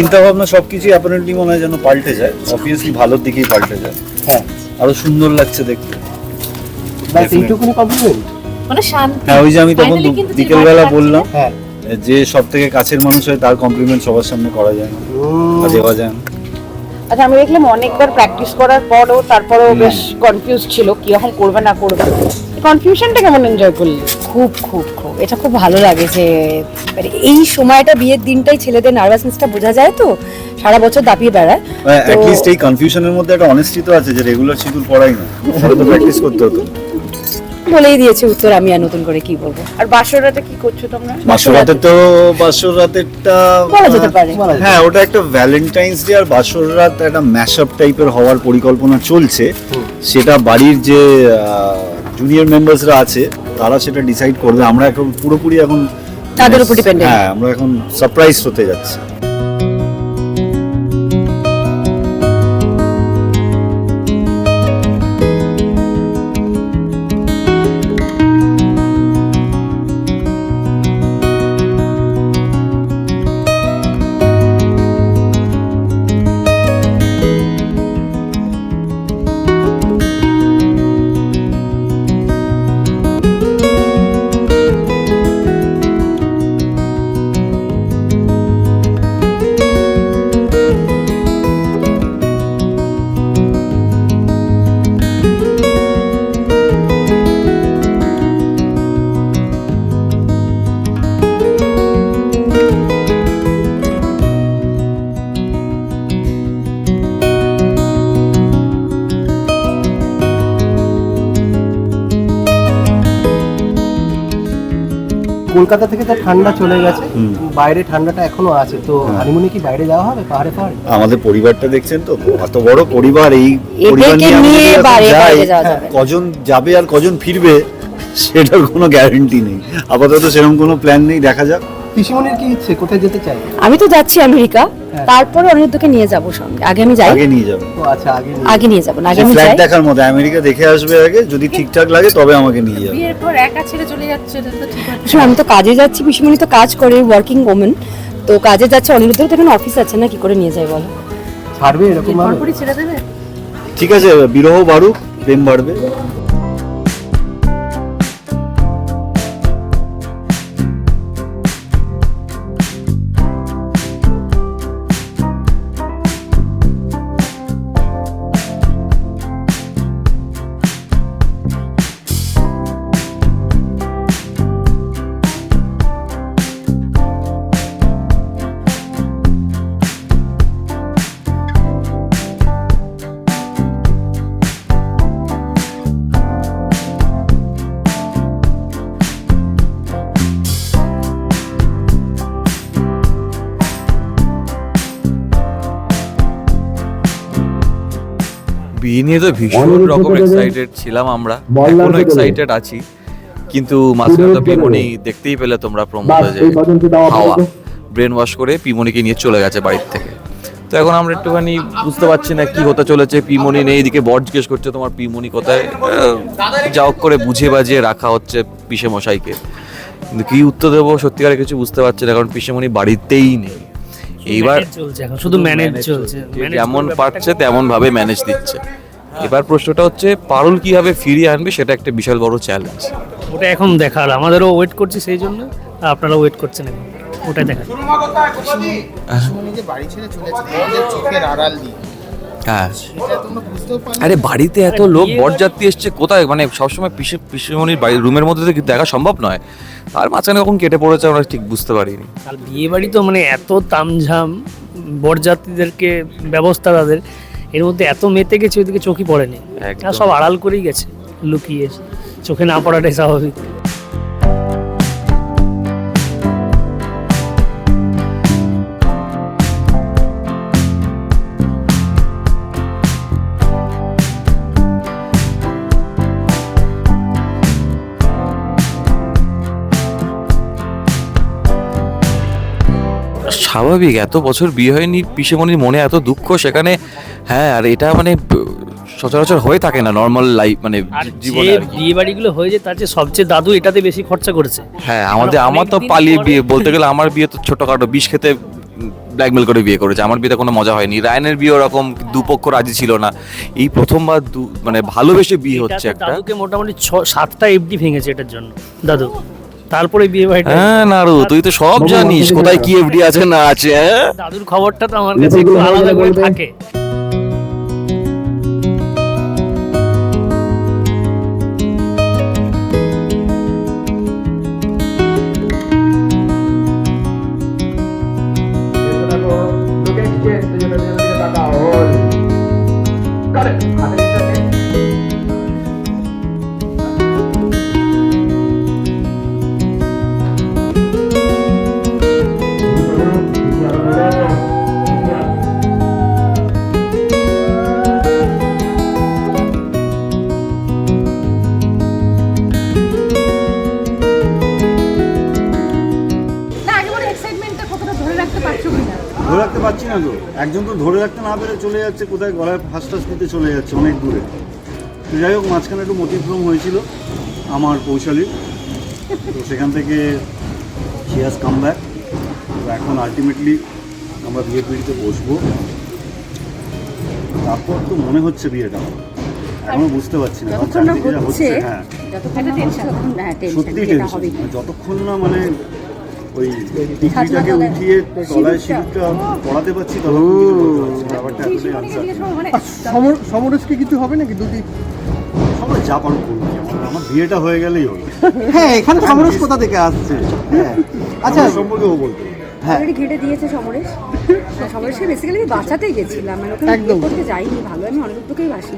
চিন্তা ভাবনা সবকিছু অ্যাপারেন্টলি মনে হয় যেন পাল্টে যায়, অবভিয়াসলি ভালোর দিকেই পাল্টে যায়। হ্যাঁ, আরো সুন্দর লাগছে দেখতে। ব্যাস এইটুকুনি কমপ্লিমেন্ট। মানে শান্তি। হ্যাঁ, ওই যে আমি তখন Finally কিন্তু বিকেলবেলা তুই বললাম হ্যাঁ, যে সব থেকে কাছের মানুষ হয় তার কমপ্লিমেন্ট সবার সামনে করা যায় না বা দেওয়া যায় না। আচ্ছা, আমি দেখলাম অনেকবার প্র্যাকটিস করার পরও তারপরেও বেশ কনফিউজ ছিল কিরকম করবে না করবে। কনফিউশনটা কেমন এনজয় করলি? খুব খুব খুব এটা খুব ভালো লাগে যে মানে এই সময়টা বিয়ের দিনটাই ছেলেদের নার্ভাসনেসটা বোঝা যায়, তো সারা বছর দাপিয়ে বেড়ায়। অ্যাট লিস্ট এই কনফিউশনের মধ্যে একটা অনেস্টি তো আছে যে রেগুলার সিঁদুর পড়াই না, সেটা তো প্র্যাকটিস করতে হতো। বলেই দিয়েছে উত্তর, আমি আর নতুন করে কি বলবো। আর বাসর রাতে কি করছো তোমরা? বাসর রাতেরটা বলা যেতে পারে। হ্যাঁ, ওটা একটা ভ্যালেন্টাইন্স ডে আর বাসর রাত একটা ম্যাশআপ টাইপের হওয়ার পরিকল্পনা চলছে। সেটা বাড়ির যে জুনিয়র মেম্বার্সরা আছে তারা সেটা ডিসাইড করবে। আমরা এখন পুরোপুরি এখন তাদের উপর dependent। হ্যাঁ, আমরা এখন সারপ্রাইজ হতে যাচ্ছি। কলকাতা থেকে তো ঠান্ডা চলে গেছে, বাইরে ঠান্ডাটা এখনো আছে, তো হানিমুনে কি বাইরে যাওয়া হবে পাহাড়ে পাহাড়ে? আমাদের পরিবারটা দেখছেন তো, এত বড় পরিবার, এই পরিবার এদেরকে নিয়ে নিয়ে আমাদের বাইরে যাই, বাইরে যাওয়া যাবে। কজন যাবে আর কজন ফিরবে সেটার কোনো গ্যারান্টি নেই। আপাতত সেরকম কোনো প্ল্যান নেই, দেখা যাক। পিসিমনির কি ইচ্ছে, কোথায় যেতে চাই? আমি তো যাচ্ছি আমেরিকা, তারপরে অনিরুদ্ধকে নিয়ে যাবো সঙ্গে। আগে আমি যাই, আগে নিয়ে যাবো, ও আচ্ছা, আগে নিয়ে যাবো না, আগে আমি ফ্ল্যাট যাই। দেখার মধ্যে আমেরিকা দেখে আসবে আগে, যদি ঠিকঠাক লাগে তবে আমাকে নিয়ে যাবে। বিয়ের পর একা ছেড়ে চলে যাচ্ছে, এটা তো ঠিক আছে। আসলে আমি তো কাজে যাচ্ছি, পিসিমণি তো কাজ করে, ওয়ার্কিং ওমেন, তো কাজে যাচ্ছে। অনিরুদ্ধের তো এখানে অফিস আছে না, কি করে নিয়ে যায় বলো? ছাড়বে এরকম ভাবে? পরপরই ছেড়ে দেবে। ঠিক আছে, বিরহ বাড়ুক, প্রেম বাড়বে। বিয়ে নিয়ে তো ভীষণ রকম এক্সাইটেড ছিলাম আমরা, এখনো এক্সাইটেড আছি, কিন্তু মাঝখানে তো পিমনি দেখতেই পেলে তোমরা প্রমোদে যে হাওয়া ব্রেন ওয়াশ করে পিমনিকে নিয়ে চলে গেছে বাড়ির থেকে। তো এখন আমরা একটুখানি বুঝতে পারছি না কি হতে চলেছে। পিমনি নেই, এদিকে বর জিজ্ঞেস করছে তোমার পিমনি কোথায়, যা হোক করে বুঝিয়ে বাজিয়ে রাখা হচ্ছে পিসে মশাইকে, কিন্তু কি উত্তর দেবো সত্যিকারে কিছু বুঝতে পারছি না, কারণ পিসেমণি বাড়িতেই নেই। এইবার চলছে এখন, শুধু ম্যানেজ চলছে, যেমন পারছে তেমন ভাবে ম্যানেজ দিচ্ছে। এবার প্রশ্নটা হচ্ছে পারুল কিভাবে ফিরিয়ে আনবে, সেটা একটা বিশাল বড় চ্যালেঞ্জ। ওটা এখন দেখার, আমাদেরও ওয়েট করছি সেই জন্য, আর আপনারা ওয়েট করছেন এখন, ওটাই দেখার। যে বাড়ি ছেড়ে চলেছে তোমাদের চোখের আড়াল দিয়ে, হ্যাঁ, এটা তোমরা বুঝতেও পারো। আরে বাড়িতে এত লোক বরযাত্রী এসছে, কোথায় মানে সবসময় পিসেমণির বাড়ির রুমের মধ্যে থেকে দেখা সম্ভব নয়, আর মাঝখানে কখন কেটে পড়েছে আমরা ঠিক বুঝতে পারিনি। আর বিয়ে বাড়ি তো মানে এত তামঝাম, বরযাত্রীদেরকে ব্যবস্থা তাদের, এর মধ্যে এত মেতে গেছে, ওইদিকে চোখই পড়েনি, একদম। আর সব আড়াল করেই গেছে, লুকিয়ে, চোখে না পড়াটাই স্বাভাবিক। স্বাভাবিক, এত বছর বিয়ে হয়নি, পিসেমণির মনে এত দুঃখ সেখানে। হ্যাঁ, আর এটা মানে সচরাচর হয়ে থাকে না নর্মাল লাইফ, মানে আর জীবনে যে আর কি। বিয়ে বাড়িগুলো হয়েছে তার যে সবচেয়ে দাদু এটাতে বেশি খরচা করেছে। হ্যাঁ, আমার তো অনেকদিন পালিয়ে পরে- বিয়ে বলতে গেলে, আমার বিয়ে তো ছোটখাটো, বিষ খেতে ব্ল্যাকমেল করে বিয়ে করেছে। আমার বিয়েতে কোনো মজা হয়নি। রায়ানের বিয়ে ওরকম দুপক্ষ রাজি ছিল না। এই প্রথমবার মানে ভালোবেসে বিয়ে হচ্ছে একটা। দাদুকে মোটামুটি 7টা এফডি ভেঙেছে এটার জন্য দাদু, তারপরে বিয়ে বাড়িটা। হ্যাঁ নাড়ু, তুই তো সব জানিস কোথায় কি এফডি আছে না আছে। হ্যাঁ দাদুর খবরটা তো আমার কাছে একটু আলাদা করে থাকে। না আগে বলে এক্সাইটমেন্টটা কতটা ধরে রাখতে পারছো কিনা? ধরে রাখতে পারছি না তো, একজন তো ধরে রাখতে না পেরে চলে যাচ্ছে কোথায়, গলায় ফাঁস নিতে চলে যাচ্ছে অনেক দূরে। তো যাই হোক, মাঝখানে একটু মতিভ্রম হয়েছিল আমার কৌশলীর, তো সেখান থেকে শি হ্যাজ কাম ব্যাক। তো এখন আলটিমেটলি আমরা বিয়ে পিড়িতে বসবো, তারপর তো মনে হচ্ছে বিয়েটা হবে। এখনো বুঝতে পারছি না কারণ চারদিকে যা হচ্ছে। হ্যাঁ সত্যি টেনশন, যতক্ষণ না মানে ওই ডিগ্রিটাকে উঠিয়ে তলায় সিঁদুরটা পড়াতে পারছি ততক্ষণ কিছু বলতে পারছি না। ব্যাপারটা এতটাই আনসার। মানে সমরেশকে কিছু হবে নাকি দুটি? সবাই যা পারো করুন, আমার বিয়েটা হয়ে গেলেই হলো। হ্যাঁ, এখানে সমরেশ কোথা থেকে আসছে? হ্যাঁ, আচ্ছা, আমার সম্পর্কে ও বলতে হ্যাঁ অলরেডি ঘেটে দিয়েছে সমরেশ। সমরেশকে বেসিক্যালি আমি বাঁচাতেই গেছিলাম, মানে ওখানে বিয়ে করতে যাইনি। ভালো, আমি অনিরুদ্ধকেই বাসি,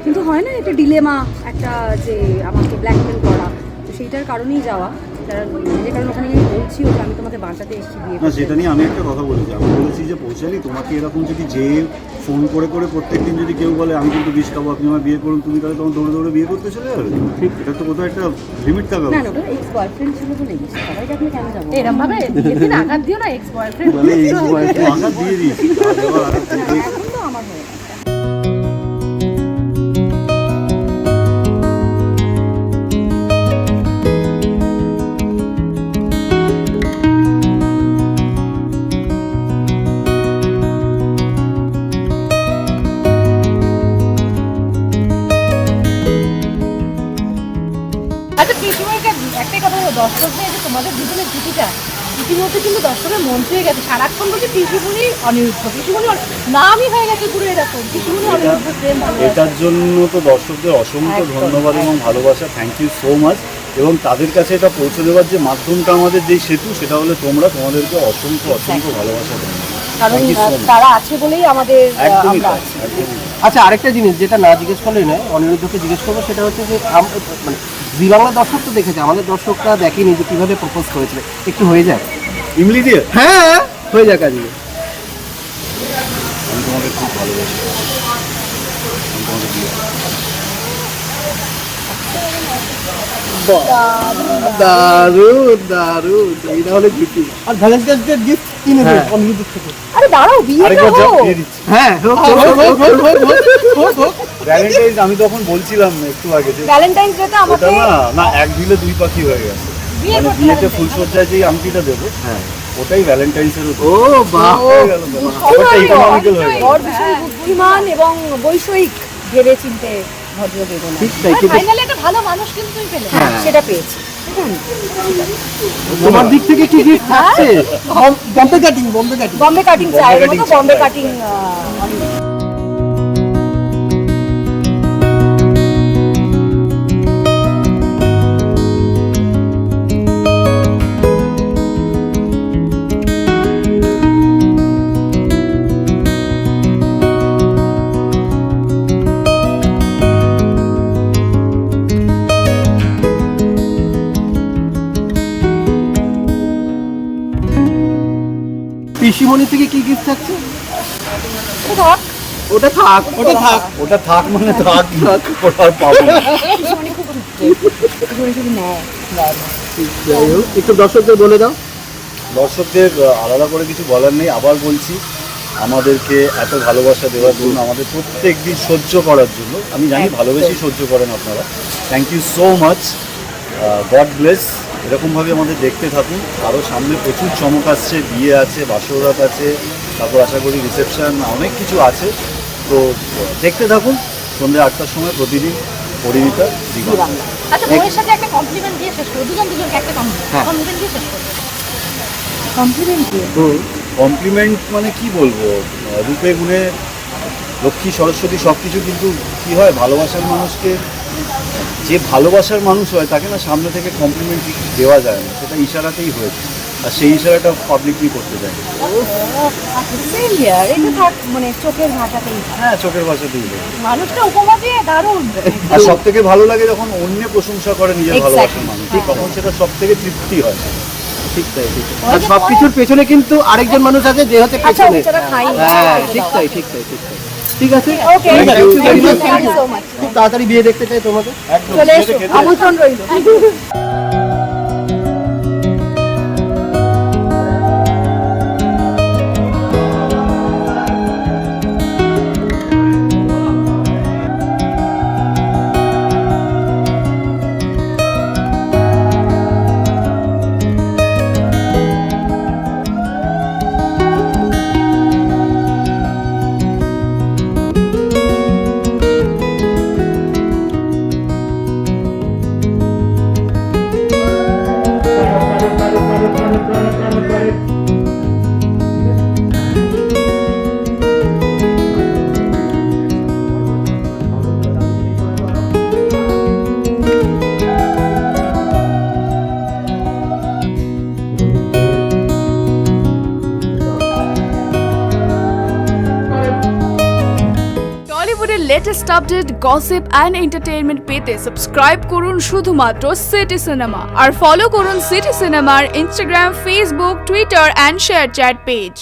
কিন্তু হয় না এটা ডিলেমা একটা, যে আমাকে ব্ল্যাকমেল করা, তো সেইটার কারণেই যাওয়া। যে কারণে ওখানে আমি বলছি ওকে আমি তোমাকে বাঁচাতে এসেছি বিয়ে না, সেটা নিয়ে আমি একটা কথা বলেছি। আমি বলেছি যে পৌঁছালি তোমাকে এরকম যদি যে ফোন করে করে প্রত্যেকদিন যদি কেউ বলে আমি কিন্তু বিষ খাবো, আপনি আমার বিয়ে করুন, তুমি তাহলে তখন দৌড়ে দৌড়ে বিয়ে করতে চলে যাবে। ঠিক, এটা তো কোথাও একটা লিমিট থাকা না না, ওটা এক্স বয়ফ্রেন্ড ছিল বলে গেছি, সবাইকে আপনি কেন যাবো এরকম ভাবে বিয়ের দিন আঘাত দিও না এক্স বয়ফ্রেন্ড। বলে এই আঘাত দিয়ে দিয়েছি, আঘাত দিয়ে দিয়েছি। এখন তো আমার হয়ে গেছে। আচ্ছা পিসিমণিটা একটাই কথা বলো, দর্শকদের যে তোমাদের দুজনের জুটিটা ইতিমধ্যে কিন্তু দর্শকের মন ছুঁয়ে গেছে। সারাক্ষণ বলছে পিসিমণি অনিরুদ্ধ, পিসিমণি নামই হয়ে গেছে পুরো এরকম, পিসিমণি অনিরুদ্ধ প্রেম ভালোবাসা। এটার জন্য তো দর্শকদের অসংখ্য ধন্যবাদ এবং ভালোবাসা, থ্যাংক ইউ সো মাচ। এবং তাদের কাছে এটা পৌঁছে দেওয়ার যে মাধ্যমটা আমাদের যেই সেতু, সেটা হলো তোমরা, তোমাদেরকে অসংখ্য অসংখ্য ভালোবাসা দেবো। কারণ Thank you so much. তারা আছে বলেই আমাদের একদমই আমরা তাই, আছি। একদমই। আচ্ছা, আরেকটা জিনিস যেটা না জিজ্ঞেস করলেই নয়, অনিরুদ্ধকে জিজ্ঞেস করবো, সেটা হচ্ছে যে মানে জি বাংলা দর্শক তো দেখেছে, আমাদের দর্শকরা দেখেনি যে কিভাবে প্রপোজ করেছিল, একটু হয়ে যায়? ইমলি দিয়ে হ্যাঁ, হয়ে যাক আজকে। আমি তোমাকে খুব ভালোবাসি, আমি তোমাকে বিয়ে করবো। দারুণ দারুণ, এইটা হলে জুটি। আর ভ্যালেন্টাইন্স ডে গিফট কিনে দেব অনিরুদ্ধ থেকে। আরে দাঁড়াও, বিয়েটা আরেকবার চাপ হোক। দিয়ে দিচ্ছি। হ্যাঁ, হোক হোক হোক হোক হোক হোক। ভ্যালেন্টাইন্স আমি তখন বলছিলাম একটু আগে যে ভ্যালেন্টাইন্স ডেতে ওটা আমাকে না এক ঢিলে দুই পাখি হয়ে গেছে। মানে বিয়েতে ফুলসজ্জায় যে আংটিটা দেবো, হ্যাঁ ওটাই ভ্যালেন্টাইন্সের উপর। ও বাহ, হয়ে গেল ব্যাপারটা ইকোনমিক্যাল হয়ে গেল। বর ভীষণ বুদ্ধিমান এবং বৈষয়িক ভেবে চিনতে ভদ্র বেদনা। ঠিক তাই, কিন্তু ফাইনালি একটা ভালো মানুষ কিন্তু তুমি পেলে। হ্যাঁ, সেটা পেয়েছি। দেখুন, তোমার দিক থেকে কি গিফট থাকছে? Bombay cutting, Bombay cutting. Bombay cutting চায়ের cutting মতো চাই। বম্বে কাটিং। পিসিমণি থেকে কি গিফট থাকছে? থাক, ওটা থাক, ওটা থাক। ওটা থাক মানে থাক, ওটা আর পাবো না। পিসিমণি খুব পিসিমণি শুধু নেয়। যাই হোক, একটু দর্শকদের বলে দাও। দর্শকদের আলাদা করে কিছু বলার নেই, আবার বলছি আমাদেরকে এত ভালোবাসা দেওয়ার জন্য, আমাদের প্রত্যেক দিন সহ্য করার জন্য। আমি জানি ভালোবেসেই সহ্য করেন আপনারা। Thank you so much, God bless. এরকমভাবে আমাদের দেখতে থাকুন। আরও সামনে প্রচুর চমক আসছে, বিয়ে আছে, বাসরাত আছে, তারপর আশা করি রিসেপশন, অনেক কিছু আছে। তো দেখতে থাকুন সন্ধ্যে 8টার সময় প্রতিদিন পরিণীতা জি বাংলা। আচ্ছা, বইয়ের সাথে একটা কমপ্লিমেন্ট দিয়ে শেষ করো, দুজনকে একটা কমপ্লিমেন্ট দিয়ে শেষ করো। কমপ্লিমেন্ট দিয়ে কমপ্লিমেন্ট মানে কি বলবো, রূপে গুণে লক্ষ্মী সরস্বতী সব কিছু, কিন্তু কি হয় ভালোবাসার মানুষকে, যে ভালোবাসার মানুষ হয় তাকে না সামনে থেকে কমপ্লিমেন্ট দেওয়া যায় না, সেটা ইশারাতেই হয়েছে, আর সেই ইশারাটা পাবলিকলি করতে চায়। সেম ইয়ার এটা থাক, মানে চোখের ভাষাতেই হ্যাঁ, চোখের ভাষাতেই বলে। মানুষটা উপমা দিয়ে দারুণ। আর সব থেকে ভালো লাগে যখন অন্য প্রশংসা করে নিজের ভালোবাসার মানুষ, তখন সেটা সব থেকে তৃপ্তি হয়। ঠিক তাই, ঠিক তাই। আর সবকিছুর পেছনে কিন্তু আরেকজন মানুষ আছে যে হচ্ছে আচ্ছা পেছনে। বেচারা খাই হ্যাঁ, ঠিক তাই, ঠিক তাই, ঠিক তাই। ঠিক আছে, ওকে, থ্যাংক ইউ সো মাচ। খুব তাড়াতাড়ি বিয়ে দেখতে চাই তোমাকে। একদম চলে এসো, খেতে- আমন্ত্রণ রইল। টলিউডের latest update, gossip and entertainment পেতে সাবস্ক্রাইব করুন শুধুমাত্র সিটি সিনেমা, আর ফলো করুন সিটি সিনেমার Instagram, Facebook, Twitter and ShareChat page.